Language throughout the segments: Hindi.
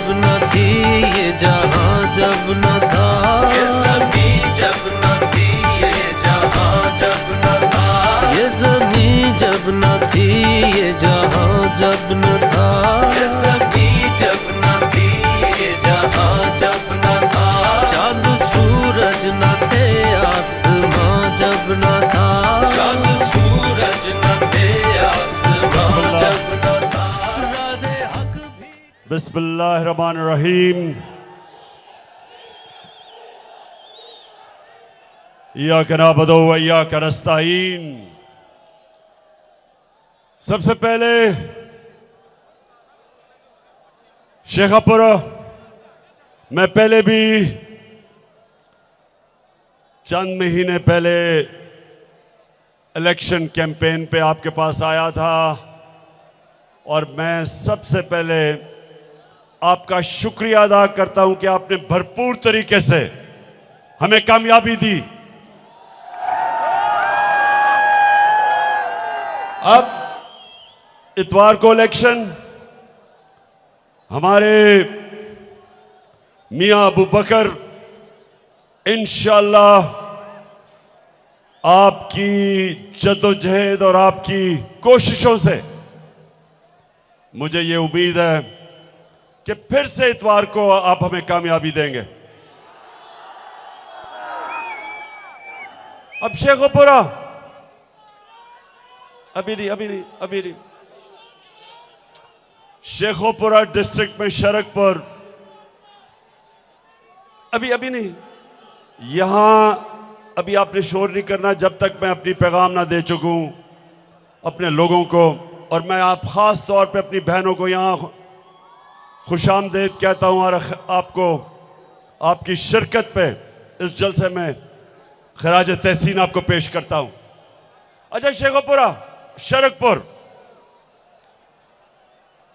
जब न थी ये जहां जब न था, ये ज़मीं जब न थी ये जहां जब न था, ये ज़मीं जब न थी ये जहां जब न था, ये ज़मीं जब न थी ये जहां जब न था, चाँद सूरज न थे आसमां जब न था, चाँद सूरज न थे आसमां जब न था, राज़े हक भी। बिस्मिल्लाहिर्रहमानिर्रहीम। इय्याका नअबुदु व इय्याका नस्तईन। सबसे पहले शेखपुर मैं पहले भी चंद महीने पहले इलेक्शन कैंपेन पे आपके पास आया था और मैं सबसे पहले आपका शुक्रिया अदा करता हूं कि आपने भरपूर तरीके से हमें कामयाबी दी। अब इतवार को इलेक्शन, हमारे मियां अबू बकर इंशाअल्लाह आपकी जद्दोजहद और आपकी कोशिशों से मुझे ये उम्मीद है कि फिर से इतवार को आप हमें कामयाबी देंगे। अब शेखपुरा अभी नहीं शेखपुरा डिस्ट्रिक्ट में शरकपुर अभी नहीं, यहां अभी आपने शोर नहीं करना जब तक मैं अपनी पैगाम ना दे चुकूं अपने लोगों को। और मैं आप खास तौर पे अपनी बहनों को यहां खुशामदीद कहता हूं और आपको आपकी शिरकत पे इस जलसे में खराज तहसीन आपको पेश करता हूं। अच्छा शेखपुरा शरकपुर,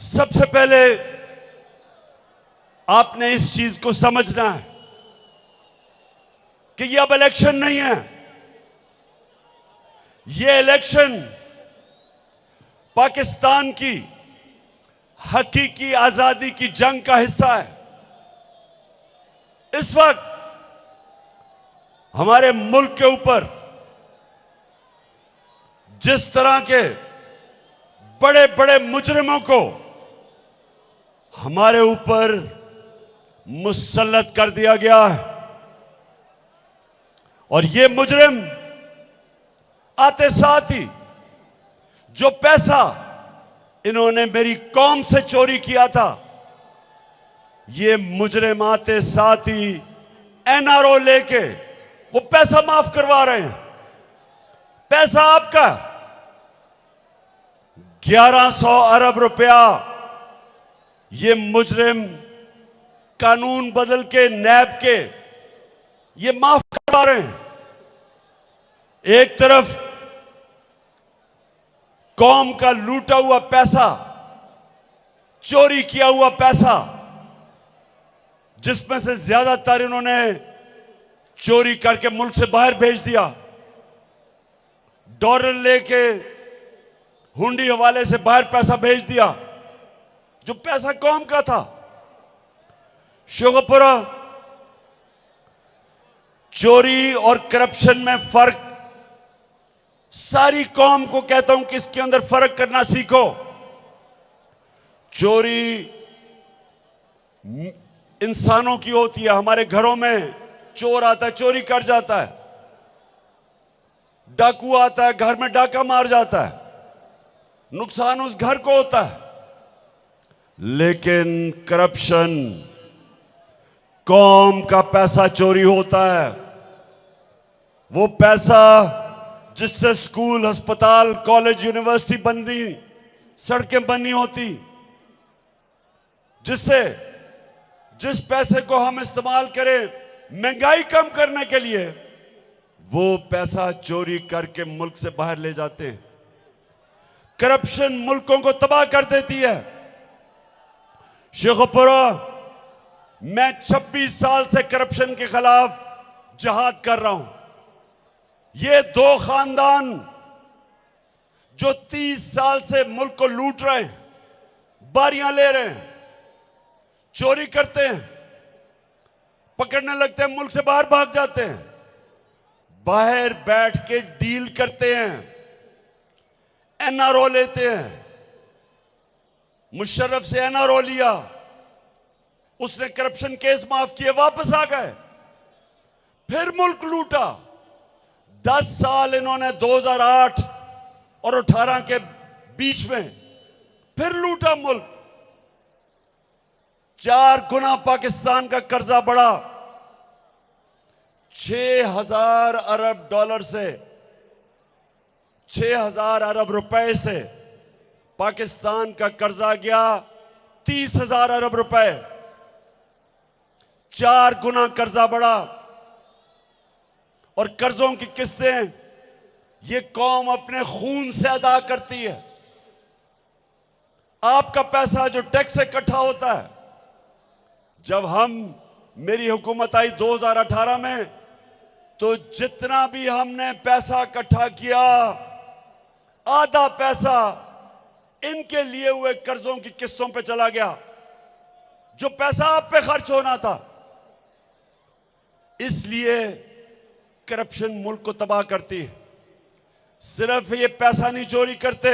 सबसे पहले आपने इस चीज को समझना है कि यह अब इलेक्शन नहीं है, यह इलेक्शन पाकिस्तान की हकीकी आजादी की जंग का हिस्सा है। इस वक्त हमारे मुल्क के ऊपर जिस तरह के बड़े बड़े मुजरिमों को हमारे ऊपर मुसल्लत कर दिया गया है और ये मुजरिम आते साथ ही जो पैसा इन्होंने मेरी कौम से चोरी किया था, ये मुजरिम आते साथ ही एनआरओ लेके वो पैसा माफ करवा रहे हैं। पैसा आपका 1100 अरब रुपया ये मुजरिम कानून बदल के नैब के ये माफ करवा रहे हैं। एक तरफ कौम का लूटा हुआ पैसा, चोरी किया हुआ पैसा, जिसमें से ज्यादातर इन्होंने चोरी करके मुल्क से बाहर भेज दिया, डॉलर लेके हुंडी हवाले से बाहर पैसा भेज दिया, जो पैसा कौम का था। शेखपुरा चोरी और करप्शन में फर्क, सारी कौम को कहता हूं कि इसके अंदर फर्क करना सीखो। चोरी इंसानों की होती है, हमारे घरों में चोर आता है, चोरी कर जाता है, डाकू आता है, घर में डाका मार जाता है, नुकसान उस घर को होता है। लेकिन करप्शन, कौम का पैसा चोरी होता है, वो पैसा जिससे स्कूल, अस्पताल, कॉलेज, यूनिवर्सिटी बननी, सड़कें बननी होती, जिससे जिस पैसे को हम इस्तेमाल करें महंगाई कम करने के लिए, वो पैसा चोरी करके मुल्क से बाहर ले जाते हैं। करप्शन मुल्कों को तबाह कर देती है। शेखपुरा, मैं 26 साल से करप्शन के खिलाफ जहाद कर रहा हूं। ये दो खानदान जो 30 साल से मुल्क को लूट रहे हैं, बारियां ले रहे हैं, चोरी करते हैं, पकड़ने लगते हैं, मुल्क से बाहर भाग जाते हैं, बाहर बैठ के डील करते हैं, एनआरओ लेते हैं। मुशर्रफ से एनआरओ लिया, उसने करप्शन केस माफ किए, वापस आ गए, फिर मुल्क लूटा। 10 साल इन्होंने 2008 और 18 के बीच में फिर लूटा मुल्क। 4 गुना पाकिस्तान का कर्जा बढ़ा। 6,000 अरब डॉलर से, 6,000 अरब रुपए से पाकिस्तान का कर्जा गया 30,000 अरब रुपए। 4 गुना कर्जा बढ़ा। और कर्जों की किस्तें ये कौम अपने खून से अदा करती है। आपका पैसा जो टैक्स से इकट्ठा होता है, जब मेरी हुकूमत आई 2018 में, तो जितना भी हमने पैसा इकट्ठा किया, आधा पैसा इनके लिए हुए कर्जों की किस्तों पे चला गया, जो पैसा आप पे खर्च होना था। इसलिए करप्शन मुल्क को तबाह करती है। सिर्फ ये पैसा नहीं चोरी करते,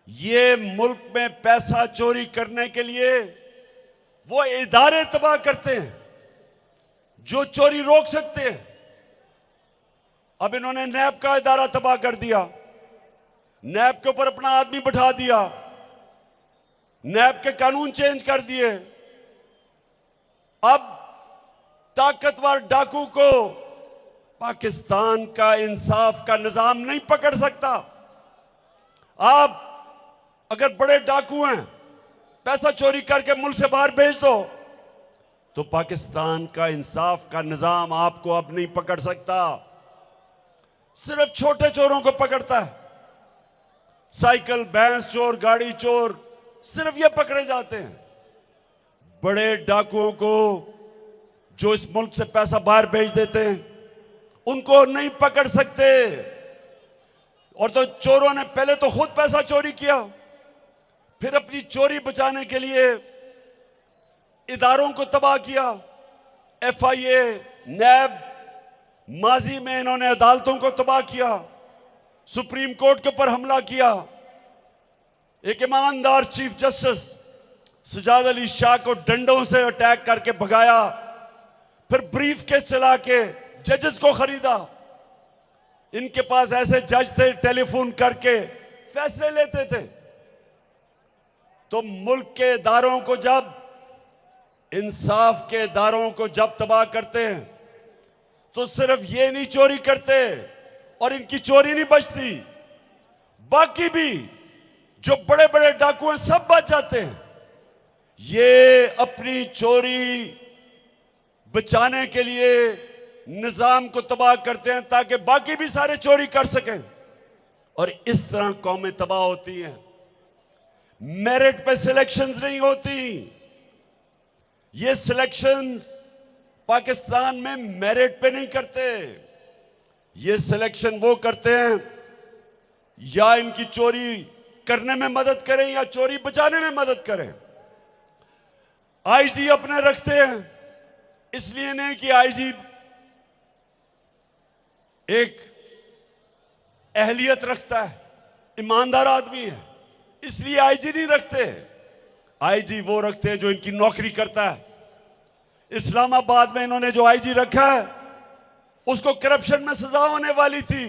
ये मुल्क में पैसा चोरी करने के लिए वो इदारे तबाह करते हैं जो चोरी रोक सकते हैं। अब इन्होंने नैब का इदारा तबाह कर दिया, नैब के ऊपर अपना आदमी बैठा दिया, नैब के कानून चेंज कर दिए। अब ताकतवर डाकू को पाकिस्तान का इंसाफ का निजाम नहीं पकड़ सकता। आप अगर बड़े डाकू हैं, पैसा चोरी करके मुल्क से बाहर भेज दो, तो पाकिस्तान का इंसाफ का निजाम आपको अब नहीं पकड़ सकता। सिर्फ छोटे चोरों को पकड़ता है। साइकिल, भैंस चोर, गाड़ी चोर, सिर्फ ये पकड़े जाते हैं। बड़े डाकुओं को जो इस मुल्क से पैसा बाहर भेज देते हैं, उनको नहीं पकड़ सकते। और तो चोरों ने पहले तो खुद पैसा चोरी किया, फिर अपनी चोरी बचाने के लिए इदारों को तबाह किया। FIA, नैब, माजी में इन्होंने अदालतों को तबाह किया, सुप्रीम कोर्ट के ऊपर हमला किया। एक ईमानदार चीफ जस्टिस सजाद अली शाह को डंडों से अटैक करके भगाया, फिर ब्रीफ केस चला के जजेस को खरीदा। इनके पास ऐसे जज थे, टेलीफोन करके फैसले लेते थे। तो मुल्क के इदारों को जब, इंसाफ के इदारों को जब तबाह करते हैं, तो सिर्फ ये नहीं चोरी करते और इनकी चोरी नहीं बचती, बाकी भी जो बड़े बड़े डाकू हैं सब बच जाते हैं। ये अपनी चोरी बचाने के लिए निजाम को तबाह करते हैं ताकि बाकी भी सारे चोरी कर सकें, और इस तरह कौमें तबाह होती हैं। मेरिट पे सिलेक्शंस नहीं होती। ये सिलेक्शंस पाकिस्तान में मेरिट पे नहीं करते। ये सिलेक्शन वो करते हैं या इनकी चोरी करने में मदद करें या चोरी बचाने में मदद करें। IG अपने रखते हैं, इसलिए नहीं कि IG एक अहलियत रखता है, ईमानदार आदमी है, इसलिए IG नहीं रखते। IG वो रखते हैं जो इनकी नौकरी करता है। इस्लामाबाद में इन्होंने जो IG रखा है, उसको करप्शन में सजा होने वाली थी।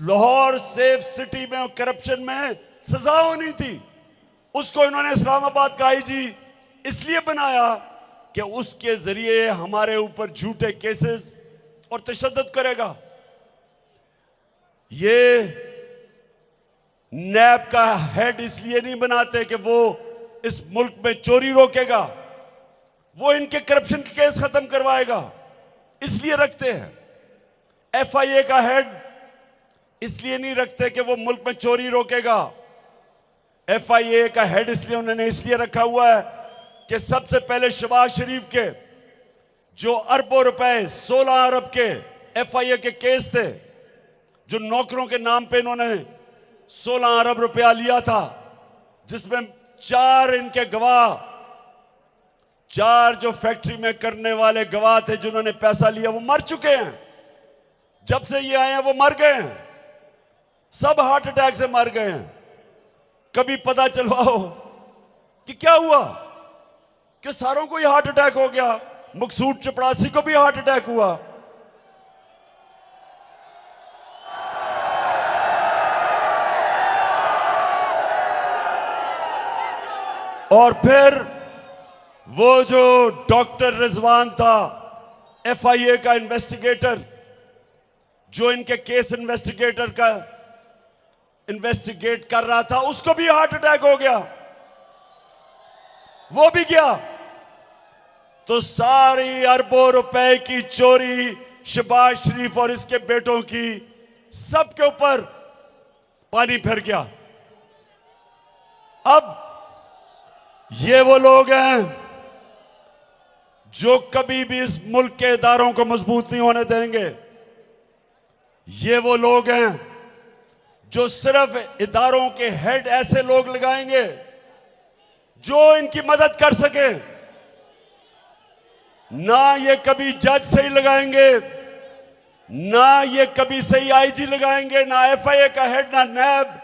लाहौर सेफ सिटी में करप्शन में सजा होनी थी, उसको इन्होंने इस्लामाबाद का IG इसलिए बनाया कि उसके जरिए हमारे ऊपर झूठे केसेस और तशद्दुद करेगा। ये नैब का हेड इसलिए नहीं बनाते कि वो इस मुल्क में चोरी रोकेगा, वो इनके करप्शन के केस खत्म करवाएगा, इसलिए रखते हैं। FIA का हेड इसलिए नहीं रखते कि वो मुल्क में चोरी रोकेगा। FIA का हेड उन्होंने इसलिए रखा हुआ है कि सबसे पहले शहबाज शरीफ के जो अरबों रुपए, 16 अरब के FIA के केस थे, जो नौकरों के नाम पे इन्होंने 16 अरब रुपया लिया था, जिसमें 4 इनके गवाह, 4 जो फैक्ट्री में करने वाले गवाह थे जिन्होंने पैसा लिया, वो मर चुके हैं। जब से ये आए हैं वो मर गए हैं, सब हार्ट अटैक से मर गए हैं। कभी पता चलवाओ कि क्या हुआ, कि सारों को ही हार्ट अटैक हो गया, मकसूद चपड़ासी को भी हार्ट अटैक हुआ। और फिर वो जो डॉक्टर रिजवान था, FIA का इन्वेस्टिगेटर, जो इनके केस इन्वेस्टिगेट कर रहा था, उसको भी हार्ट अटैक हो गया, वो भी गया। तो सारी अरबों रुपए की चोरी शहबाज शरीफ और इसके बेटों की, सबके ऊपर पानी फिर गया। अब ये वो लोग हैं जो कभी भी इस मुल्क के इदारों को मजबूत नहीं होने देंगे। ये वो लोग हैं जो सिर्फ इदारों के हेड ऐसे लोग लगाएंगे जो इनकी मदद कर सके। ना ये कभी जज सही लगाएंगे, ना ये कभी सही IG लगाएंगे, ना FIA का हेड, ना नैब,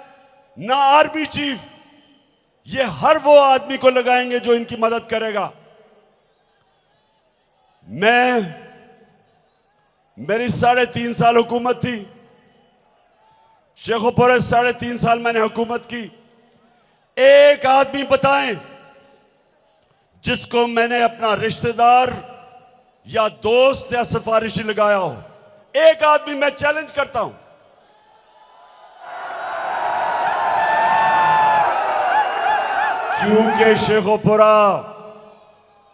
ना आर्मी चीफ। ये हर वो आदमी को लगाएंगे जो इनकी मदद करेगा। मेरी 3.5 साल हुकूमत थी, शेखोपुर 3.5 साल मैंने हुकूमत की। एक आदमी बताएं जिसको मैंने अपना रिश्तेदार या दोस्त या सिफारिशी लगाया हो। एक आदमी मैं चैलेंज करता हूं। क्योंकि शेखोपुरा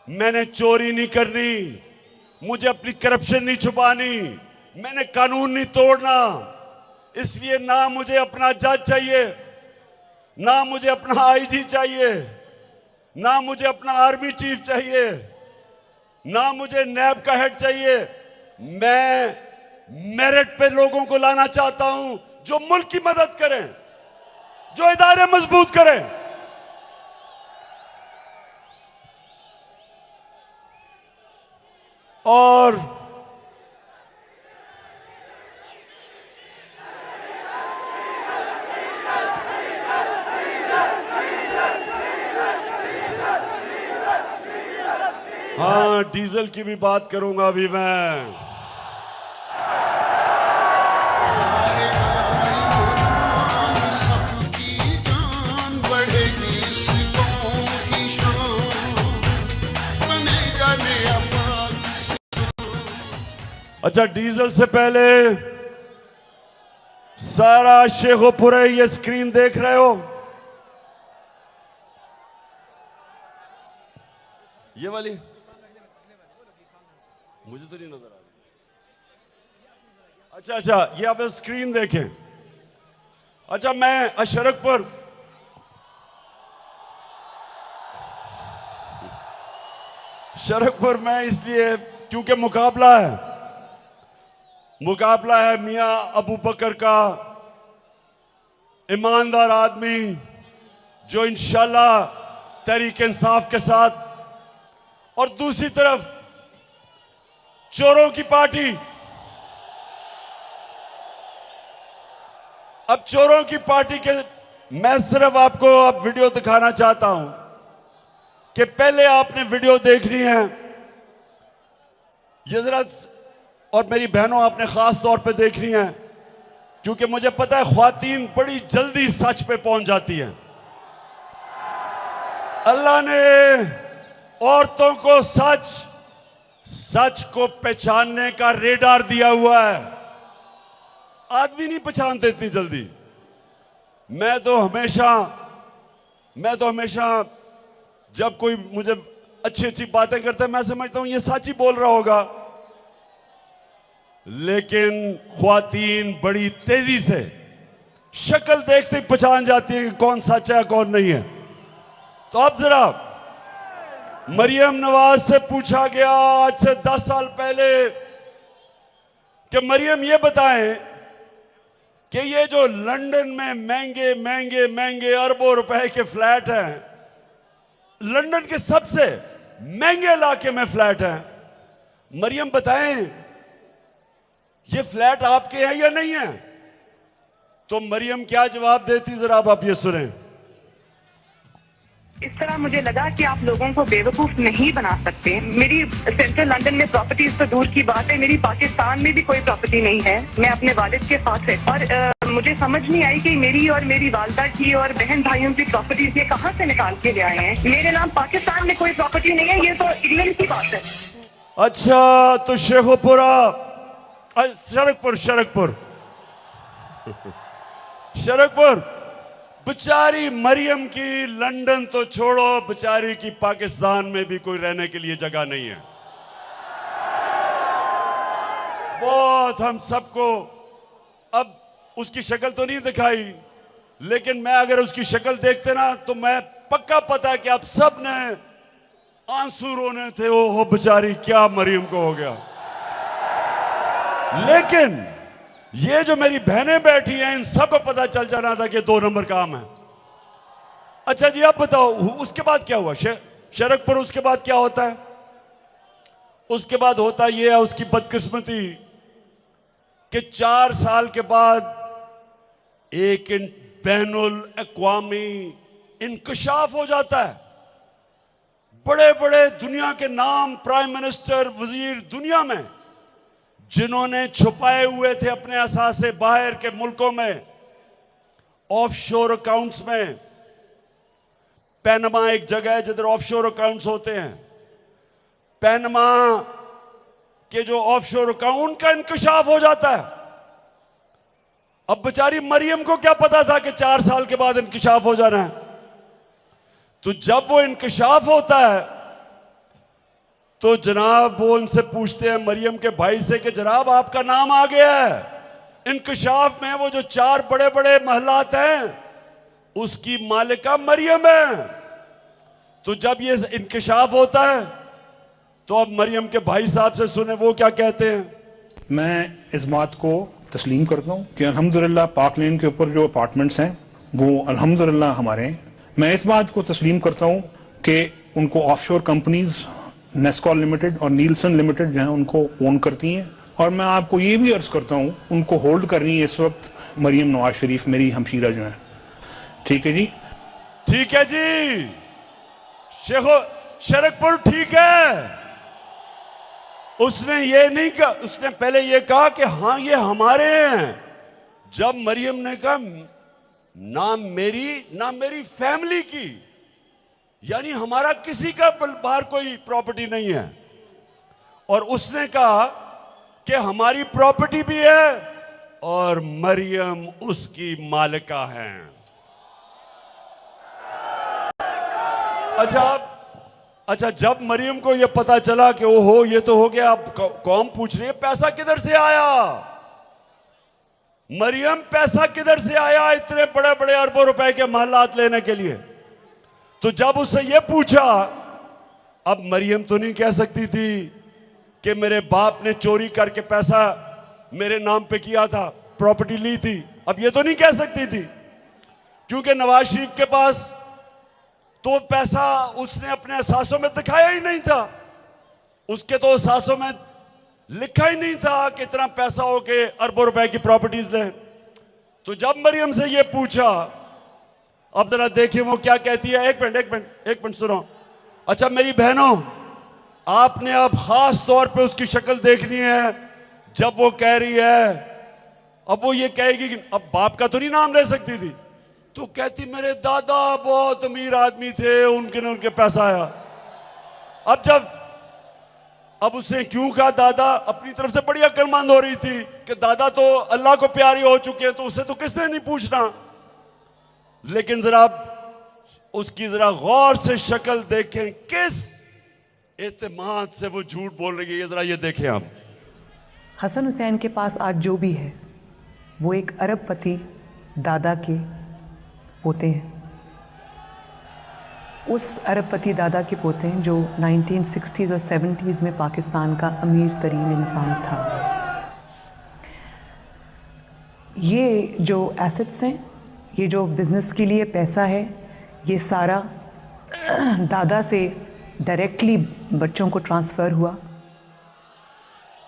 मैंने चोरी नहीं करनी, मुझे अपनी करप्शन नहीं छुपानी, मैंने कानून नहीं तोड़ना। इसलिए ना मुझे अपना जज चाहिए, ना मुझे अपना IG चाहिए, ना मुझे अपना आर्मी चीफ चाहिए, ना मुझे नैब का हेड चाहिए। मैं मेरिट पे लोगों को लाना चाहता हूं जो मुल्क की मदद करें, जो इदारे मजबूत करें। और हाँ, डीजल की भी बात करूंगा अभी मैं। अच्छा, डीजल से पहले सारा शेखोपुरा ये स्क्रीन देख रहे हो, ये वाली मुझे तो नहीं नजर आ रही। अच्छा, ये आप स्क्रीन देखें। अच्छा, मैं शरकपुर में इसलिए क्योंकि मुकाबला है मियां अबू बकर का, ईमानदार आदमी जो इंशाल्लाह तहरीक इंसाफ के साथ, और दूसरी तरफ चोरों की पार्टी। अब चोरों की पार्टी के मैं सिर्फ आपको अब वीडियो दिखाना चाहता हूं कि पहले आपने वीडियो देखनी है। ये जरा, और मेरी बहनों आपने खास तौर पे देखनी है, क्योंकि मुझे पता है ख्वातीन बड़ी जल्दी सच पे पहुंच जाती हैं। अल्लाह ने औरतों को सच को पहचानने का रेडार दिया हुआ है। आदमी नहीं पहचानते इतनी जल्दी। मैं तो हमेशा जब कोई मुझे अच्छी बातें करता है, मैं समझता हूं ये सच ही बोल रहा होगा, लेकिन ख्वातीन बड़ी तेजी से शक्ल देखते ही पहचान जाती है कि कौन सच है कौन नहीं है। तो अब जरा मरियम नवाज से पूछा गया आज से 10 साल पहले कि मरियम ये बताएं कि ये जो लंदन में महंगे अरबों रुपए के फ्लैट हैं, लंदन के सबसे महंगे इलाके में फ्लैट है। मरियम बताएं, ये फ्लैट आपके हैं या नहीं है? तो मरियम क्या जवाब देती, जरा आप ये सुने। इस तरह मुझे लगा कि आप लोगों को बेवकूफ नहीं बना सकते। मेरी सेंट्रल लंदन में प्रॉपर्टीज तो दूर की बात है, मेरी पाकिस्तान में भी कोई प्रॉपर्टी नहीं है। मैं अपने वालिद के साथ है और मुझे समझ नहीं आई कि मेरी और मेरी वालदा की और बहन भाइयों की प्रॉपर्टीज ये कहाँ से निकाल के ले आए हैं। मेरे नाम पाकिस्तान में कोई प्रॉपर्टी नहीं है, ये तो इंग्लैंड की बात है। अच्छा, तो शेखोपुरा, शरकपुर बेचारी मरियम की लंदन तो छोड़ो, बेचारी की पाकिस्तान में भी कोई रहने के लिए जगह नहीं है। बहुत हम सबको, अब उसकी शक्ल तो नहीं दिखाई, लेकिन मैं अगर उसकी शक्ल देखते ना तो मैं पक्का पता है कि आप सब ने आंसू रोने थे। ओ बेचारी, क्या मरियम को हो गया। लेकिन ये जो मेरी बहनें बैठी हैं, इन सबको पता चल जाना था कि 2 नंबर काम है। अच्छा जी, आप बताओ उसके बाद क्या हुआ? शरकपुर, उसके बाद क्या होता है? उसके बाद होता ये है उसकी बदकिस्मती कि 4 साल के बाद एक बैनुल अक़वामी इंकशाफ हो जाता है। बड़े बड़े दुनिया के नाम, प्राइम मिनिस्टर, वजीर, दुनिया में जिन्होंने छुपाए हुए थे अपने असासे बाहर के मुल्कों में, ऑफशोर अकाउंट्स में। पैनमा एक जगह है जिधर ऑफशोर अकाउंट्स होते हैं। पैनमा के जो ऑफशोर अकाउंट का इंकशाफ हो जाता है। अब बेचारी मरियम को क्या पता था कि 4 साल के बाद इंकशाफ हो जाना है। तो जब वो इंकशाफ होता है तो जनाब वो उनसे पूछते हैं मरियम के भाई से कि जनाब आपका नाम आ गया है इंकशाफ में। वो जो 4 बड़े बड़े महलात हैं उसकी मालिका मरियम है। तो जब ये इंकशाफ होता है तो अब मरियम के भाई साहब से सुने वो क्या कहते हैं। मैं इस बात को तस्लीम करता हूँ कि अल्हम्दुलिल्लाह पाक लेन के ऊपर जो अपार्टमेंट्स हैं वो अल्हम्दुलिल्लाह हमारे हैं। मैं इस बात को तस्लीम करता हूँ कि उनको ऑफशोर कंपनीज नेस्कॉल लिमिटेड और नीलसन लिमिटेड जो है उनको ओन करती हैं। और मैं आपको ये भी अर्ज करता हूँ उनको होल्ड कर रही है इस वक्त मरियम नवाज शरीफ, मेरी हमशीरा जो है। ठीक है जी, ठीक है जी। शरकपुर ठीक है। उसने ये नहीं कहा, उसने पहले ये कहा कि हाँ ये हमारे हैं। जब मरियम ने कहा ना मेरी फैमिली की, यानी हमारा किसी का बाहर कोई प्रॉपर्टी नहीं है, और उसने कहा कि हमारी प्रॉपर्टी भी है और मरियम उसकी मालिका है। अच्छा, जब मरियम को यह पता चला कि ओहो ये तो हो गया, अब कौम पूछ रही है पैसा किधर से आया। मरियम पैसा किधर से आया इतने बड़े बड़े अरबों रुपए के महलात लेने के लिए। तो जब उससे यह पूछा, अब मरियम तो नहीं कह सकती थी कि मेरे बाप ने चोरी करके पैसा मेरे नाम पे किया था, प्रॉपर्टी ली थी। अब ये तो नहीं कह सकती थी क्योंकि नवाज शरीफ के पास तो पैसा उसने अपने असासों में दिखाया ही नहीं था। उसके तो असासों में लिखा ही नहीं था कि इतना पैसा हो के अरबों रुपए की प्रॉपर्टीज ले। तो जब मरियम से ये पूछा, अब जरा देखिए वो क्या कहती है। एक मिनट सुनो। अच्छा मेरी बहनों, आपने अब खास तौर पे उसकी शक्ल देखनी है जब वो कह रही है। अब वो ये कहेगी कि अब बाप का तो नहीं नाम ले सकती थी, तो कहती मेरे दादा बहुत अमीर आदमी थे, उनके पैसा आया। अब उसने क्यों कहा दादा, अपनी तरफ से बड़ी अक्लमंद हो रही थी कि दादा तो अल्लाह को प्यारी हो चुके हैं, तो उससे तो किसने नहीं पूछना। लेकिन जरा उसकी जरा गौर से शक्ल देखें, किस एतमाद से वो झूठ बोल रही है, जरा ये देखें आप। हसन हुसैन के पास आज जो भी है वो एक अरबपति दादा के पोते हैं। उस अरबपति दादा के पोते हैं जो 1960s और 70s में पाकिस्तान का अमीर तरीन इंसान था। ये जो एसेट्स हैं, ये जो बिज़नेस के लिए पैसा है, ये सारा दादा से डायरेक्टली बच्चों को ट्रांसफ़र हुआ।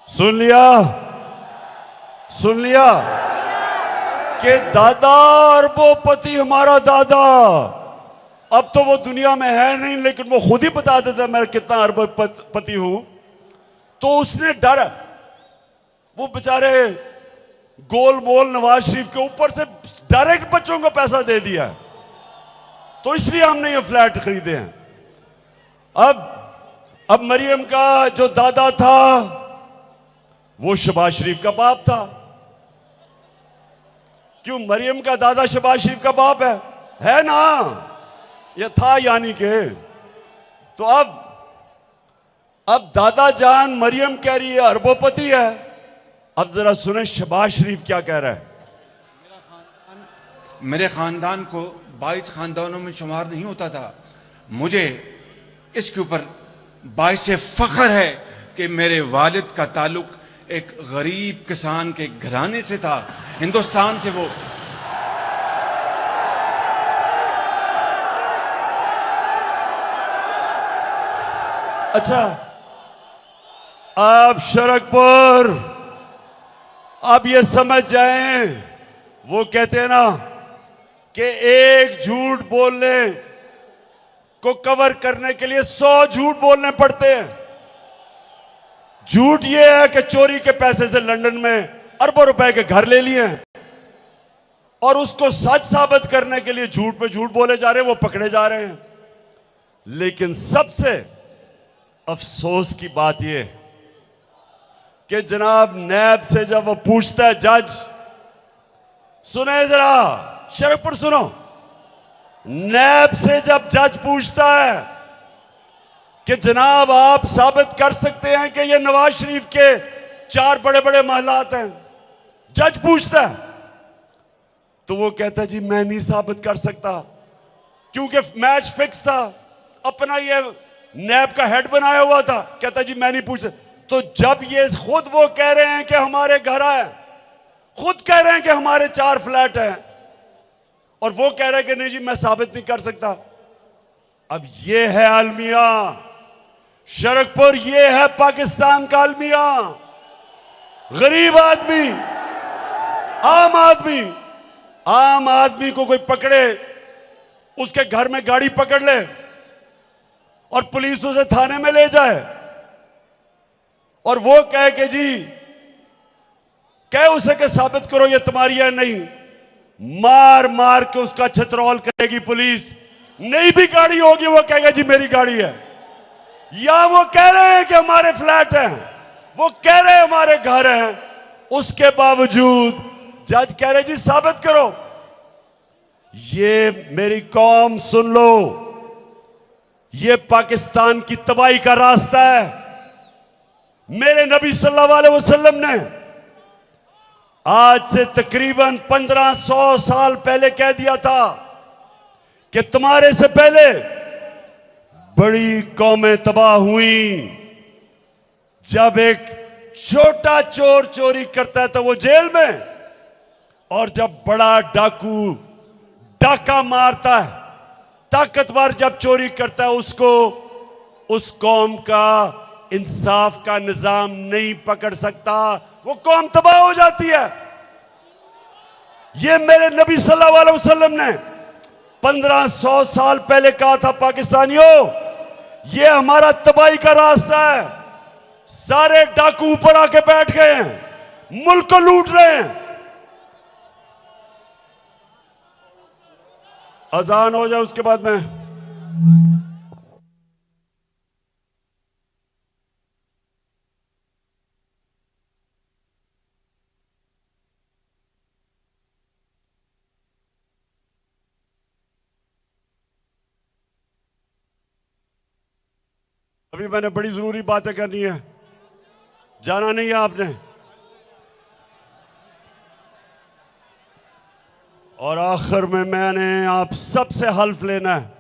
सुन लिया कि दादा अरबोपति हमारा दादा, अब तो वो दुनिया में है नहीं, लेकिन वो खुद ही बता देता मैं कितना अरबोपति हूं। तो उसने डर, वो बेचारे गोल मोल नवाज शरीफ के ऊपर से डायरेक्ट बच्चों को पैसा दे दिया, तो इसलिए हमने ये फ्लैट खरीदे हैं। अब मरियम का जो दादा था वो शहबाज शरीफ का बाप था। क्यों? मरियम का दादा शहबाज शरीफ का बाप है ना, ये था यानी के। तो अब दादा जान मरियम कह रही है अरबोपति है। अब जरा सुने शहबाज शरीफ क्या कह रहा है। मेरे खानदान को 22 खानदानों में शुमार नहीं होता था। मुझे इसके ऊपर बाइस फख्र है कि मेरे वालिद का ताल्लुक एक गरीब किसान के घराने से था, हिंदुस्तान से। वो अच्छा, आप शरकपुर अब ये समझ जाएं, वो कहते हैं ना कि एक झूठ बोलने को कवर करने के लिए 100 झूठ बोलने पड़ते हैं। झूठ ये है कि चोरी के पैसे से लंदन में अरबों रुपए के घर ले लिए हैं, और उसको सच साबित करने के लिए झूठ पे झूठ बोले जा रहे हैं, वो पकड़े जा रहे हैं। लेकिन सबसे अफसोस की बात यह कि जनाब नैब से जब वो पूछता है जज, सुने जरा शरकपुर सुनो, नैब से जब जज पूछता है कि जनाब आप साबित कर सकते हैं कि ये नवाज शरीफ के 4 बड़े बड़े महलात हैं, जज पूछता है, तो वो कहता है जी मैं नहीं साबित कर सकता, क्योंकि मैच फिक्स था, अपना ये नैब का हेड बनाया हुआ था। कहता जी मैं नहीं पूछ सकता। तो जब ये खुद वो कह रहे हैं कि हमारे घर है, खुद कह रहे हैं कि हमारे 4 फ्लैट हैं, और वो कह रहे हैं कि नहीं जी मैं साबित नहीं कर सकता। अब ये है अलमिया शरकपुर, ये है पाकिस्तान का अलमिया। गरीब आदमी, आम आदमी को कोई पकड़े, उसके घर में गाड़ी पकड़ ले और पुलिस उसे थाने में ले जाए, और वो कहे कि जी कह उसे कि साबित करो ये तुम्हारी है नहीं, मार मार के उसका छतरौल करेगी पुलिस। नहीं भी गाड़ी होगी वो कहेगा जी मेरी गाड़ी है, या वो कह रहे हैं कि हमारे फ्लैट हैं, वो कह रहे हैं हमारे घर हैं, उसके बावजूद जज कह रहे जी साबित करो। ये मेरी कौम सुन लो, ये पाकिस्तान की तबाही का रास्ता है। मेरे नबी सल्लल्लाहु अलैहि वसल्लम ने आज से तकरीबन 1500 साल पहले कह दिया था कि तुम्हारे से पहले बड़ी कौमें तबाह हुई। जब एक छोटा चोर चोरी करता है तो वो जेल में, और जब बड़ा डाकू डाका मारता है, ताकतवर जब चोरी करता है, उसको उस कौम का इंसाफ का निजाम नहीं पकड़ सकता, वो कौम तबाह हो जाती है। ये मेरे नबी सल्लल्लाहु अलैहि वसल्लम ने 1500 साल पहले कहा था। पाकिस्तानियों, ये हमारा तबाही का रास्ता है। सारे डाकू ऊपर आके बैठ गए हैं, मुल्क को लूट रहे हैं। अजान हो जाए उसके बाद में अभी मैंने बड़ी जरूरी बातें करनी है, जाना नहीं है आपने, और आखिर में मैंने आप सबसे हल्फ लेना है,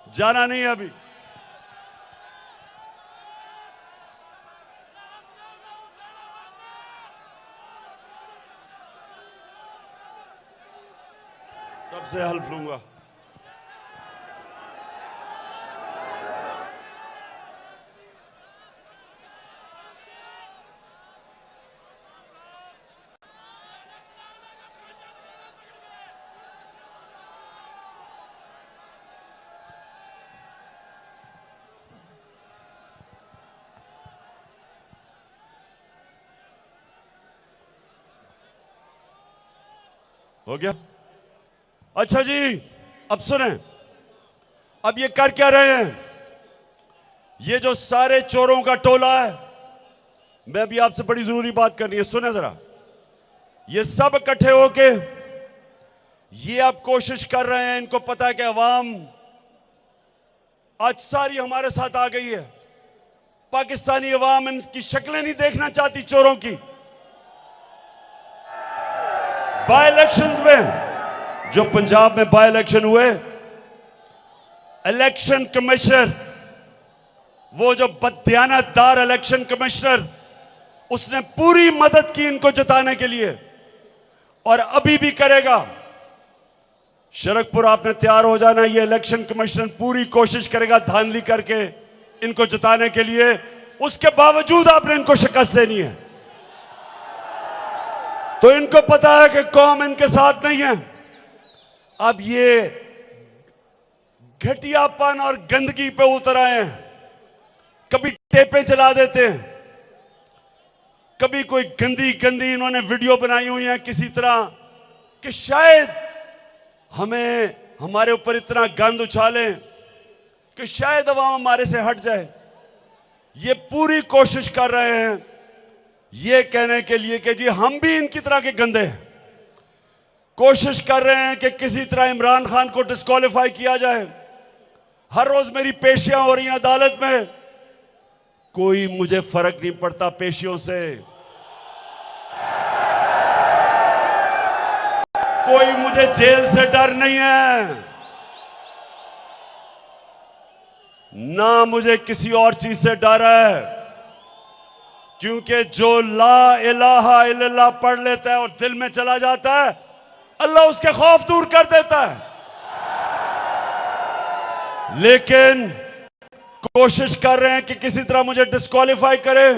जाना नहीं है अभी। सबसे हल्फ लूंगा। हो गया? अच्छा जी, अब सुने, अब ये कर क्या रहे हैं? ये जो सारे चोरों का टोला है, मैं भी आपसे बड़ी जरूरी बात करनी है, सुने जरा। ये सब इकट्ठे होके ये अब कोशिश कर रहे हैं, इनको पता है कि अवाम आज सारी हमारे साथ आ गई है। पाकिस्तानी अवाम इनकी शक्लें नहीं देखना चाहती चोरों की। बाय इलेक्शंस में, जो पंजाब में बाय इलेक्शन हुए, इलेक्शन कमिश्नर, वो जो बददियानतदार इलेक्शन कमिश्नर, उसने पूरी मदद की इनको जिताने के लिए और अभी भी करेगा। शरकपुर आपने तैयार हो जाना, ये इलेक्शन कमिश्नर पूरी कोशिश करेगा धांधली करके इनको जिताने के लिए। उसके बावजूद आपने इनको शिकस्त देनी है। तो इनको पता है कि कौम इनके साथ नहीं है। अब ये घटियापन और गंदगी पे उतर आए हैं। कभी टेपें चला देते हैं, कभी कोई गंदी गंदी इन्होंने वीडियो बनाई हुई है किसी तरह कि शायद हमें हमारे ऊपर इतना गंद उछालें कि शायद अवाम हमारे से हट जाए। ये पूरी कोशिश कर रहे हैं ये कहने के लिए कि जी हम भी इनकी तरह के गंदे हैं। कोशिश कर रहे हैं कि किसी तरह इमरान खान को डिस्क्वालीफाई किया जाए। हर रोज मेरी पेशियां हो रही हैं अदालत में, कोई मुझे फर्क नहीं पड़ता पेशियों से। कोई मुझे जेल से डर नहीं है, ना मुझे किसी और चीज से डर है, क्योंकि जो ला इलाहा इल्लल्लाह पढ़ लेता है और दिल में चला जाता है, अल्लाह उसके खौफ दूर कर देता है। लेकिन कोशिश कर रहे हैं कि किसी तरह मुझे डिस्क्वालीफाई करे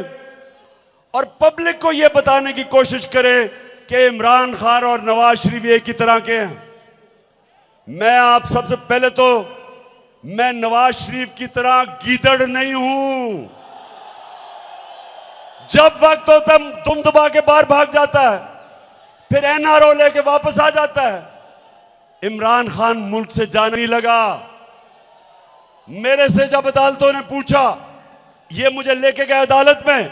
और पब्लिक को यह बताने की कोशिश करे कि इमरान खान और नवाज शरीफ एक ही तरह के हैं। मैं आप सबसे पहले तो, मैं नवाज शरीफ की तरह गीदड़ नहीं हूं। जब वक्त हो तब तुम दबा के बाहर भाग जाता है, फिर एनआरओ लेके वापस आ जाता है। इमरान खान मुल्क से जाने नहीं लगा। मेरे से जब अदालतों ने पूछा, ये मुझे लेके गए अदालत में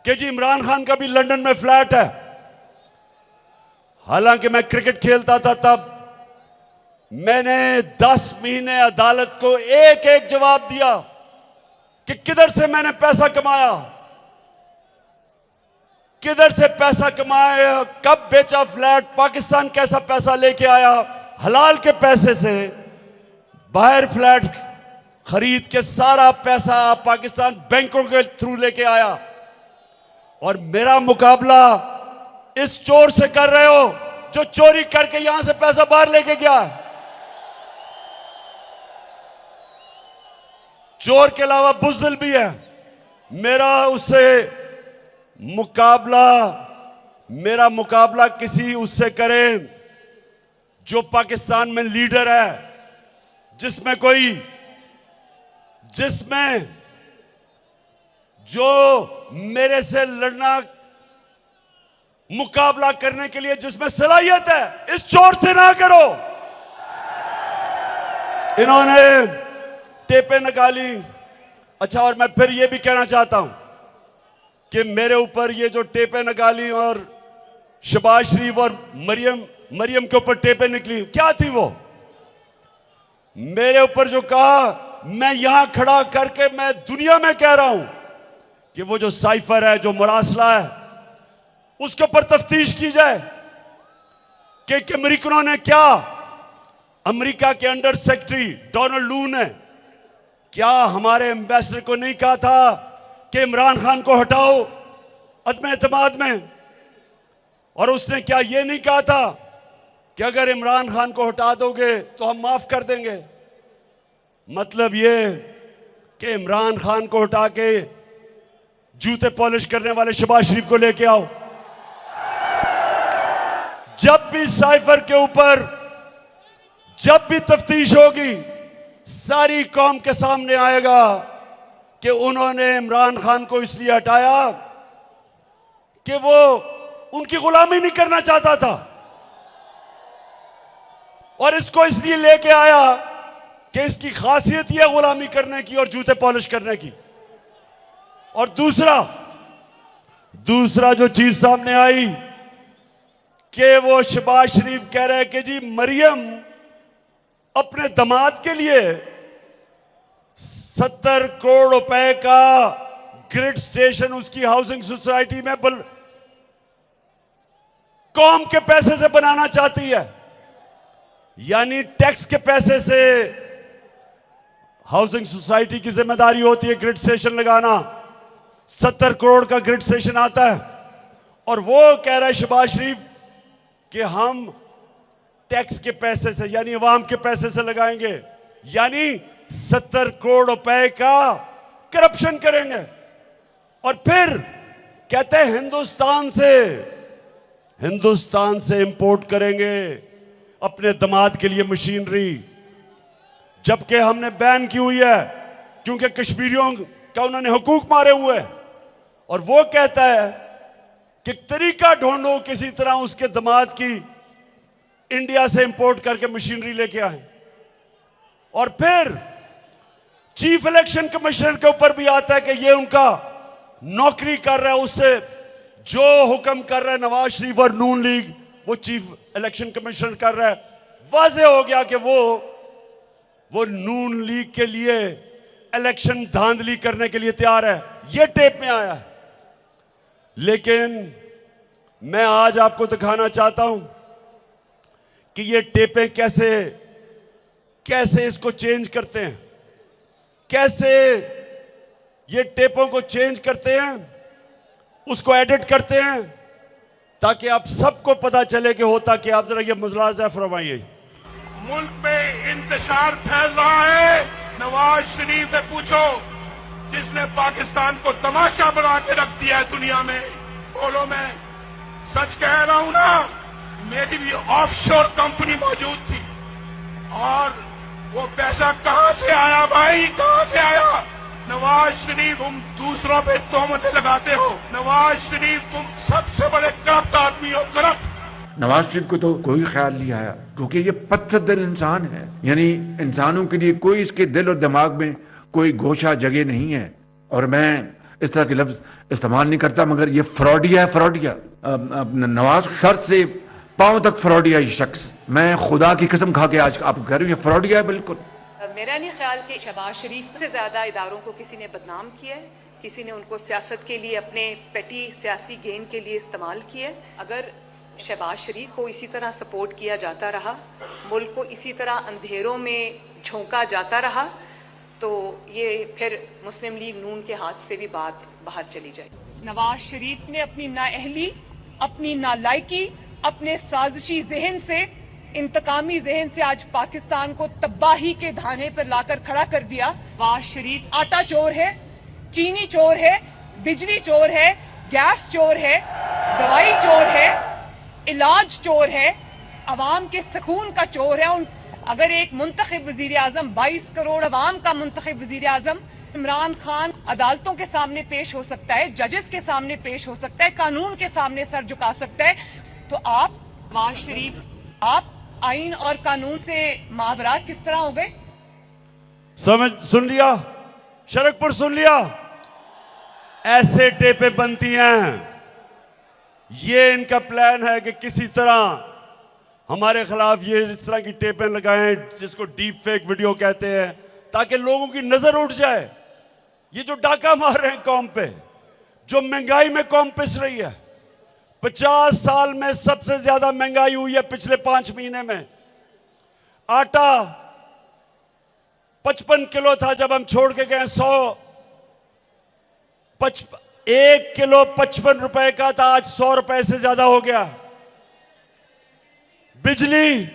कि जी इमरान खान का भी लंदन में फ्लैट है। हालांकि मैं क्रिकेट खेलता था तब, मैंने 10 महीने अदालत को एक एक जवाब दिया कि किधर से मैंने पैसा कमाया, किधर से पैसा कमाया, कब बेचा फ्लैट, पाकिस्तान कैसा पैसा लेके आया, हलाल के पैसे से बाहर फ्लैट खरीद के सारा पैसा पाकिस्तान बैंकों के थ्रू लेके आया। और मेरा मुकाबला इस चोर से कर रहे हो जो चोरी करके यहां से पैसा बाहर लेके गया। चोर के अलावा बुज़दिल भी है। मेरा उससे मेरा मुकाबला किसी उससे करे जो पाकिस्तान में लीडर है, जिसमें जो मेरे से लड़ना, मुकाबला करने के लिए जिसमें सलाहियत है। इस चोर से ना करो। इन्होंने टेपें निकाली। अच्छा, और मैं फिर यह भी कहना चाहता हूं कि मेरे ऊपर ये जो टेपें निकाली और शहबाज शरीफ और मरियम के ऊपर टेपें निकली, क्या थी वो? मेरे ऊपर जो कहा, मैं यहां खड़ा करके मैं दुनिया में कह रहा हूं कि वो जो साइफर है, जो मुरासला है, उसके ऊपर तफ्तीश की जाए कि अमेरिकनों ने क्या, अमेरिका के अंडर सेक्रेटरी डोनाल्ड लू ने क्या हमारे एम्बेसडर को नहीं कहा था कि इमरान खान को हटाओ अदम एतमाद में? और उसने क्या ये नहीं कहा था कि अगर इमरान खान को हटा दोगे तो हम माफ कर देंगे? मतलब ये कि इमरान खान को हटा के जूते पॉलिश करने वाले शहबाज शरीफ को लेके आओ। जब भी साइफर के ऊपर जब भी तफ्तीश होगी, सारी कौम के सामने आएगा कि उन्होंने इमरान खान को इसलिए हटाया कि वो उनकी गुलामी नहीं करना चाहता था। और इसको इसलिए लेके आया कि इसकी खासियत यह गुलामी करने की और जूते पॉलिश करने की। और दूसरा जो चीज सामने आई कि वो शहबाज शरीफ कह रहे हैं कि जी मरियम अपने दामाद के लिए 70 करोड़ रुपए का ग्रिड स्टेशन उसकी हाउसिंग सोसाइटी में कौम के पैसे से बनाना चाहती है, यानी टैक्स के पैसे से। हाउसिंग सोसाइटी की जिम्मेदारी होती है ग्रिड स्टेशन लगाना, 70 करोड़ का ग्रिड स्टेशन आता है और वो कह रहा है शहबाज शरीफ कि हम टैक्स के पैसे से यानी अवाम के पैसे से लगाएंगे, यानी 70 करोड़ रुपए का करप्शन करेंगे। और फिर कहते हैं हिंदुस्तान से इंपोर्ट करेंगे अपने दामाद के लिए मशीनरी, जबकि हमने बैन की हुई है क्योंकि कश्मीरियों का उन्होंने हुकूक मारे हुए हैं। और वो कहता है कि तरीका ढूंढो किसी तरह उसके दामाद की इंडिया से इंपोर्ट करके मशीनरी लेके आए। और फिर चीफ इलेक्शन कमिश्नर के ऊपर भी आता है कि ये उनका नौकरी कर रहा है, उससे जो हुक्म कर रहा है नवाज शरीफ और नून लीग वो चीफ इलेक्शन कमिश्नर कर रहा है। वाज़ेह हो गया कि वो नून लीग के लिए इलेक्शन धांधली करने के लिए तैयार है। ये टेप में आया है। लेकिन मैं आज आपको दिखाना चाहता हूं कि ये टेपें कैसे इसको चेंज करते हैं, कैसे ये टेपों को चेंज करते हैं, उसको एडिट करते हैं, ताकि आप सबको पता चले कि होता कि आप जरा ये मुलाजा फरमाइए। मुल्क में इंतशार फैल रहा है। नवाज शरीफ से पूछो, जिसने पाकिस्तान को तमाशा बना के रख दिया है दुनिया में। बोलो, मैं सच कह रहा हूं ना, मेरी भी ऑफशोर कंपनी मौजूद थी। और वो पैसा कहां से आया भाई, कहां से आया? नवाज शरीफ, तुम दूसरों पे तोहमतें लगाते हो। नवाज शरीफ, तुम सबसे बड़े करप्ट आदमी हो, करप्ट। नवाज शरीफ को तो कोई ख्याल नहीं आया, क्योंकि ये पत्थर दिल इंसान है, यानी इंसानों के लिए कोई इसके दिल और दिमाग में कोई गोशा जगह नहीं है। और मैं इस तरह के लफ्ज इस्तेमाल नहीं करता, मगर ये फ्रॉडिया है, फ्रॉडिया। नवाज सर से पांव तक फ्रॉडिया ये शख्स। मैं खुदा की कसम खा के आज आपको कह रही हूँ, ये फ्रॉडिया है बिल्कुल। मेरा नहीं ख्याल कि शहबाज शरीफ से ज्यादा इदारों को किसी ने बदनाम किया है, किसी ने उनको सियासत के लिए अपने पेटी सियासी गेन के लिए इस्तेमाल किया है। अगर शहबाज शरीफ को इसी तरह सपोर्ट किया जाता रहा, मुल्क को इसी तरह अंधेरों में झोंका जाता रहा, तो ये फिर मुस्लिम लीग नून के हाथ से भी बात बाहर चली जाएगी। नवाज शरीफ ने अपनी नाअहली, अपनी नालायकी, अपने साजिशी जहन से, इंतकामी जहन से आज पाकिस्तान को तबाही के धाने पर लाकर खड़ा कर दिया। नवाज शरीफ आटा चोर है, चीनी चोर है, बिजली चोर है, गैस चोर है, दवाई चोर है, इलाज चोर है, अवाम के सुकून का चोर है। अगर एक मुंतखब वजीर आजम, 22 करोड़ अवाम का मुंतखब वजीर आजम इमरान खान अदालतों के सामने पेश हो सकता है, जजेस के सामने पेश हो सकता है, कानून के सामने सर झुका सकता है, तो आप नवाज शरीफ, आप आइन और कानून से मावरात किस तरह हो गए? सुन लिया, शरकपुर सुन लिया। ऐसे टेपें बनती हैं। ये इनका प्लान है कि किसी तरह हमारे खिलाफ ये इस तरह की टेपें लगाएं, जिसको डीप फेक वीडियो कहते हैं, ताकि लोगों की नजर उठ जाए। ये जो डाका मार रहे हैं कौम पे, जो महंगाई में कौम पिस रही है, 50 साल में सबसे ज्यादा महंगाई हुई है पिछले 5 महीने में। आटा 55 किलो था जब हम छोड़ के गए, 1 किलो 55 रुपए का था, आज 100 रुपए से ज्यादा हो गया। बिजली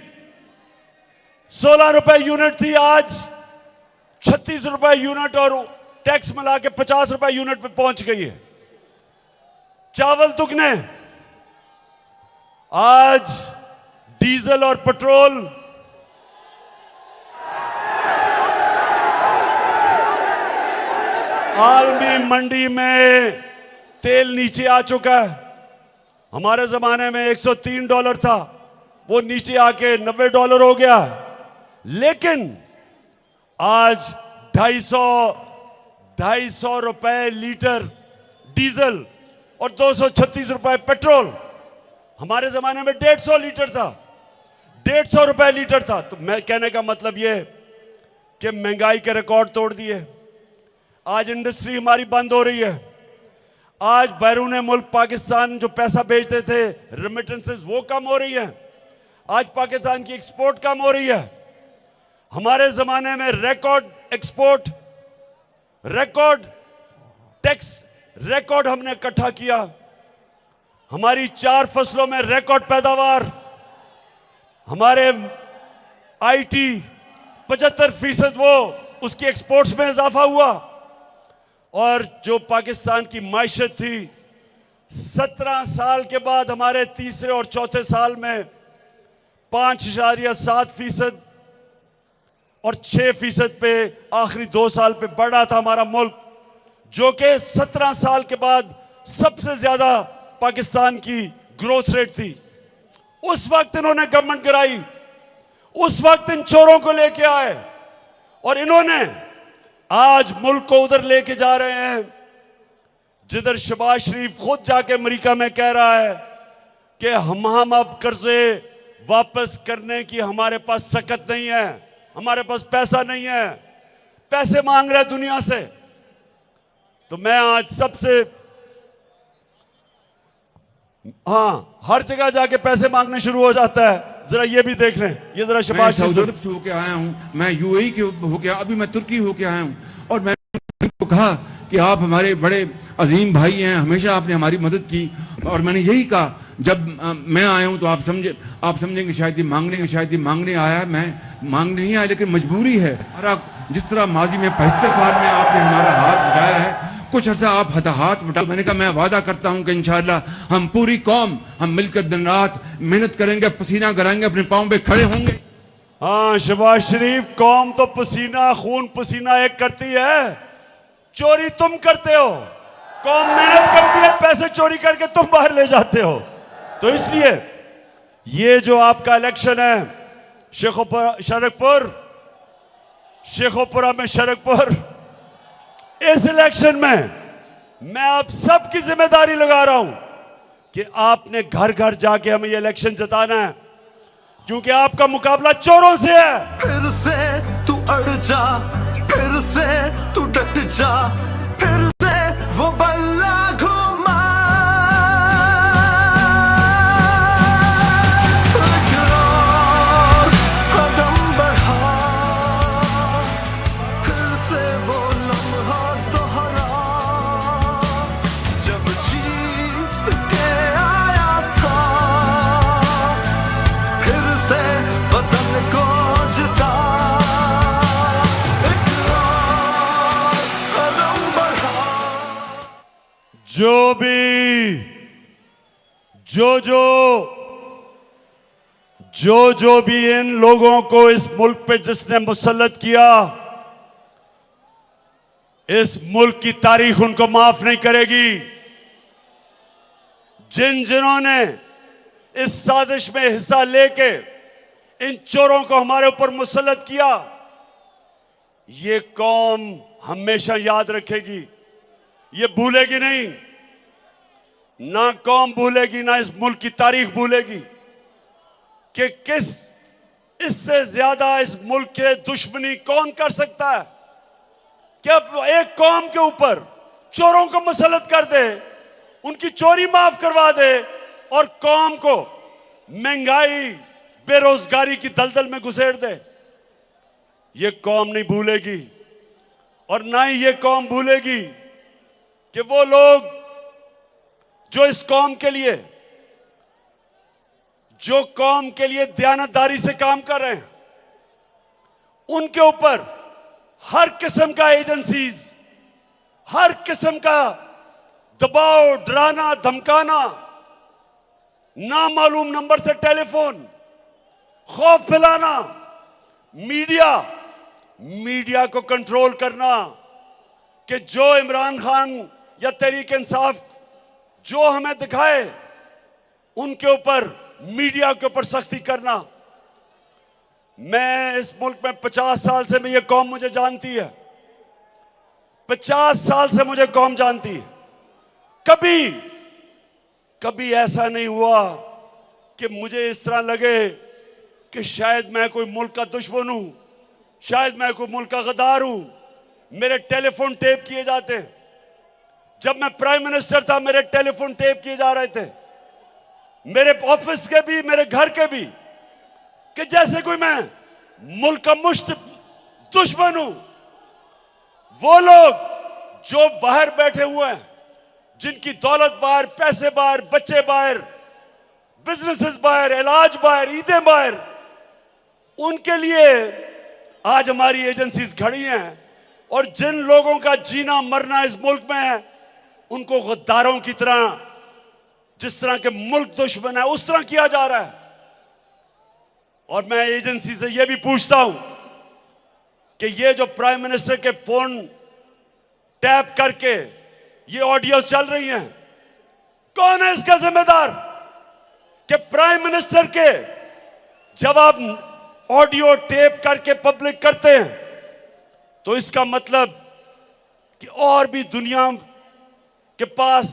16 रुपए यूनिट थी, आज 36 रुपए यूनिट और टैक्स मिला के 50 रुपए यूनिट पे पहुंच गई है। चावल दुगने, आज डीजल और पेट्रोल आलमी मंडी में तेल नीचे आ चुका है। हमारे जमाने में $103 था, वो नीचे आके $90 हो गया। लेकिन आज 250 रुपए लीटर डीजल और 236 रुपए पेट्रोल। हमारे जमाने में 150 लीटर था, 150 रुपए लीटर था। तो मैं कहने का मतलब ये कि महंगाई के रिकॉर्ड तोड़ दिए। आज इंडस्ट्री हमारी बंद हो रही है। आज बैरून मुल्क पाकिस्तान जो पैसा भेजते थे, रेमिटेंसेस, वो कम हो रही है। आज पाकिस्तान की एक्सपोर्ट कम हो रही है। हमारे जमाने में record export, record tax, record हमने इकट्ठा किया। हमारी 4 फसलों में रिकॉर्ड पैदावार। हमारे आईटी 75% वो उसकी एक्सपोर्ट्स में इजाफा हुआ। और जो पाकिस्तान की मायशत थी, 17 साल के बाद हमारे तीसरे और चौथे साल में 5.7% और 6% पे आखिरी 2 साल पे बढ़ा था हमारा मुल्क, जो कि 17 साल के बाद सबसे ज्यादा पाकिस्तान की ग्रोथ रेट थी। उस वक्त इन्होंने गवर्नमेंट गिराई, उस वक्त इन चोरों को लेके आए और इन्होंने आज मुल्क को उधर लेके जा रहे हैं जिधर शहबाज शरीफ खुद जाके अमेरिका में कह रहा है कि हम अब कर्जे वापस करने की हमारे पास सकत नहीं है, हमारे पास पैसा नहीं है, पैसे मांग रहे दुनिया से। तो मैं आज सबसे, हर जगह जाके पैसे मांगने शुरू हो जाता है। जरा ये भी देख लें, ये जरा शहबाज सऊदी अरब से होके आया हूं, मैं यूएई के होके, अभी मैं तुर्की होके आया हूं। और मैंने उनको कहा कि आप हमारे बड़े अजीम भाई हैं, हमेशा आपने हमारी मदद की। और मैंने यही कहा, जब मैं आया हूं तो आप समझेंगे शायद ये मांगने आया है। मैं मांगने नहीं आया, लेकिन मजबूरी है। जिस तरह माजी में 75 साल में आपने हमारा हाथ बढ़ाया है, कुछ अर्सा आप हाथ बटा। मैंने कहा मैं वादा करता हूं कि इंशाअल्लाह हम पूरी कौम हम मिलकर दिन रात मेहनत करेंगे, पसीना कराएंगे, अपने पांव पे खड़े होंगे। हाँ शहबाज शरीफ, कौम तो पसीना खून पसीना एक करती है, चोरी तुम करते हो। कौम मेहनत करती है, पैसे चोरी करके तुम बाहर ले जाते हो। तो इसलिए ये जो आपका इलेक्शन है शेखोपुरा में शरकपुर, इस इलेक्शन में मैं आप सबकी जिम्मेदारी लगा रहा हूं कि आपने घर घर जाके हमें ये इलेक्शन जिताना है, क्योंकि आपका मुकाबला चोरों से है। फिर से तू अड़ जा, फिर से तू डट जा, फिर से वो बल्ला घुमा। कदम बढ़ा, फिर से वो लम्हा दोहरा जब जीत के आया था, फिर से वतन को जिता। जो भी जो भी इन लोगों को इस मुल्क पे जिसने मुसल्लत किया, इस मुल्क की तारीख उनको माफ नहीं करेगी। जिन्होंने इस साजिश में हिस्सा लेके इन चोरों को हमारे ऊपर मुसल्लत किया, ये कौम हमेशा याद रखेगी, ये भूलेगी नहीं। ना कौम भूलेगी, ना इस मुल्क की तारीख भूलेगी कि किस इससे ज्यादा इस मुल्क के दुश्मनी कौन कर सकता है कि अब एक कौम के ऊपर चोरों को मुसल्लत कर दे, उनकी चोरी माफ करवा दे और कौम को महंगाई बेरोजगारी की दलदल में घुसेड़ दे। ये कौम नहीं भूलेगी और ना ही ये कौम भूलेगी कि वो लोग जो इस कौम के लिए दयानतदारी से काम कर रहे हैं, उनके ऊपर हर किस्म का एजेंसीज, हर किस्म का दबाव, डराना, धमकाना, नामालूम नंबर से टेलीफोन, खौफ फैलाना, मीडिया को कंट्रोल करना कि जो इमरान खान या तहरीक इंसाफ जो हमें दिखाए, उनके ऊपर मीडिया के ऊपर सख्ती करना। मैं इस मुल्क में 50 साल से ये कौम मुझे जानती है, 50 साल से मुझे कौम जानती है। कभी ऐसा नहीं हुआ कि मुझे इस तरह लगे कि शायद मैं कोई मुल्क का दुश्मन हूं, शायद मैं कोई मुल्क का गद्दार हूं। मेरे टेलीफोन टेप किए जाते, जब मैं प्राइम मिनिस्टर था मेरे टेलीफोन टेप किए जा रहे थे, मेरे ऑफिस के भी, मेरे घर के भी, कि जैसे कोई मैं मुल्क का मुश्त दुश्मन हूं। वो लोग जो बाहर बैठे हुए हैं, जिनकी दौलत बाहर, पैसे बाहर, बच्चे बाहर, बिजनेसेस बाहर, इलाज बाहर, ईदें बाहर, उनके लिए आज हमारी एजेंसीज खड़ी हैं। और जिन लोगों का जीना मरना इस मुल्क में है, उनको गद्दारों की तरह, जिस तरह के मुल्क दुश्मन है, उस तरह किया जा रहा है। और मैं एजेंसी से यह भी पूछता हूं कि ये जो प्राइम मिनिस्टर के फोन टैप करके ये ऑडियो चल रही हैं, कौन है इसका जिम्मेदार? कि प्राइम मिनिस्टर के जब आप ऑडियो टेप करके पब्लिक करते हैं तो इसका मतलब कि और भी दुनिया के पास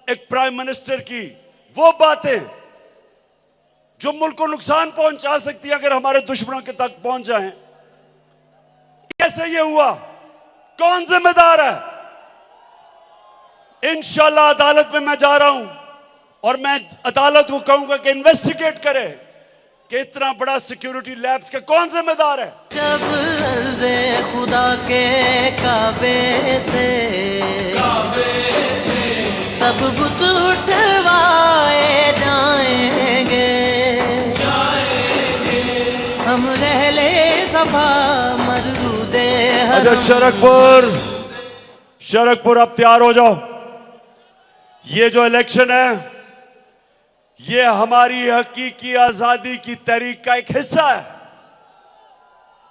एक प्राइम मिनिस्टर की वो बातें जो मुल्क को नुकसान पहुंचा सकती है, अगर हमारे दुश्मनों के तक पहुंच जाएं। कैसे ये हुआ? कौन जिम्मेदार है? इंशाल्लाह अदालत में मैं जा रहा हूं और मैं अदालत को कहूंगा कि इन्वेस्टिगेट करे कि इतना बड़ा सिक्योरिटी लैब्स का कौन जिम्मेदार है। जब अर्ज़े खुदा के काबे से सब बुत उठवाए जाएंगे, हम रहले सफा मरदूदे। अच्छा शरकपुर अब तैयार हो जाओ। ये जो इलेक्शन है ये हमारी हकीकी आजादी की तहरीक का एक हिस्सा है।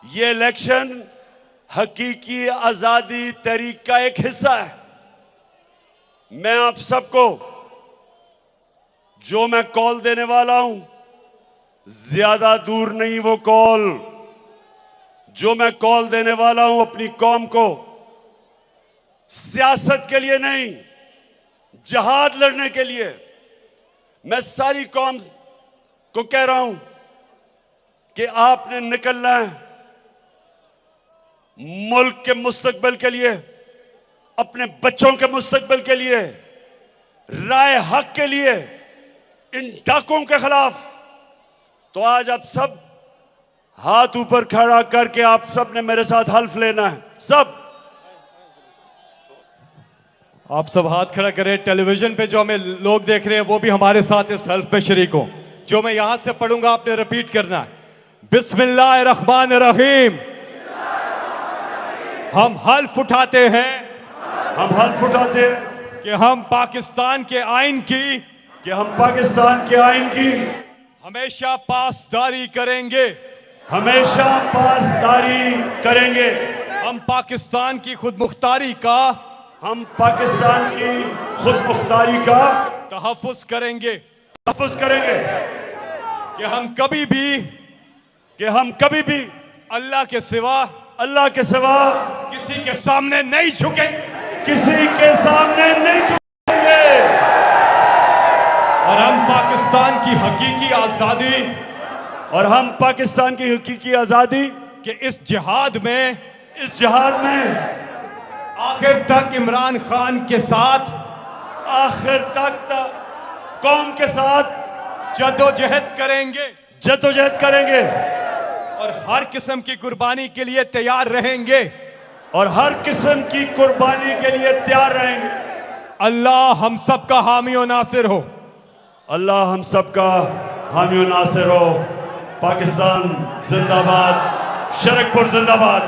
ये इलेक्शन हकीकी आजादी तहरीक का एक हिस्सा है। मैं आप सबको जो मैं कॉल देने वाला हूं, ज्यादा दूर नहीं वो कॉल। जो मैं कॉल देने वाला हूं अपनी कौम को सियासत के लिए नहीं, जहाद लड़ने के लिए। मैं सारी कौम को कह रहा हूं कि आपने निकलना है मुल्क के मुस्तकबिल के लिए, अपने बच्चों के मुस्तकबिल के लिए, राय हक के लिए, इन डाकों के खिलाफ। तो आज आप सब हाथ ऊपर खड़ा करके आप सब ने मेरे साथ हल्फ लेना है। सब आप सब हाथ खड़ा करें। टेलीविजन पे जो हमें लोग देख रहे हैं वो भी हमारे साथ इस हल्फ में शरीक हो। जो मैं यहां से पढ़ूंगा आपने रिपीट करना है। बिस्मिल्लाहिर्रहमानिर्रहीम। हम हल्फ उठाते हैं कि हम पाकिस्तान के आइन की हमेशा पासदारी करेंगे। हम पाकिस्तान की खुदमुख्तारी का तहफ़्फ़ुज़ करेंगे कि हम कभी भी अल्लाह के सिवा किसी के सामने नहीं झुकेंगे। और हम पाकिस्तान की हकीकी आजादी के इस जिहाद में आखिर तक इमरान खान के साथ, आखिर तक कौम के साथ जदोजहद करेंगे और हर किस्म की कुर्बानी के लिए तैयार रहेंगे। अल्लाह हम सबका हामी और नासिर हो। पाकिस्तान जिंदाबाद, शरकपुर जिंदाबाद।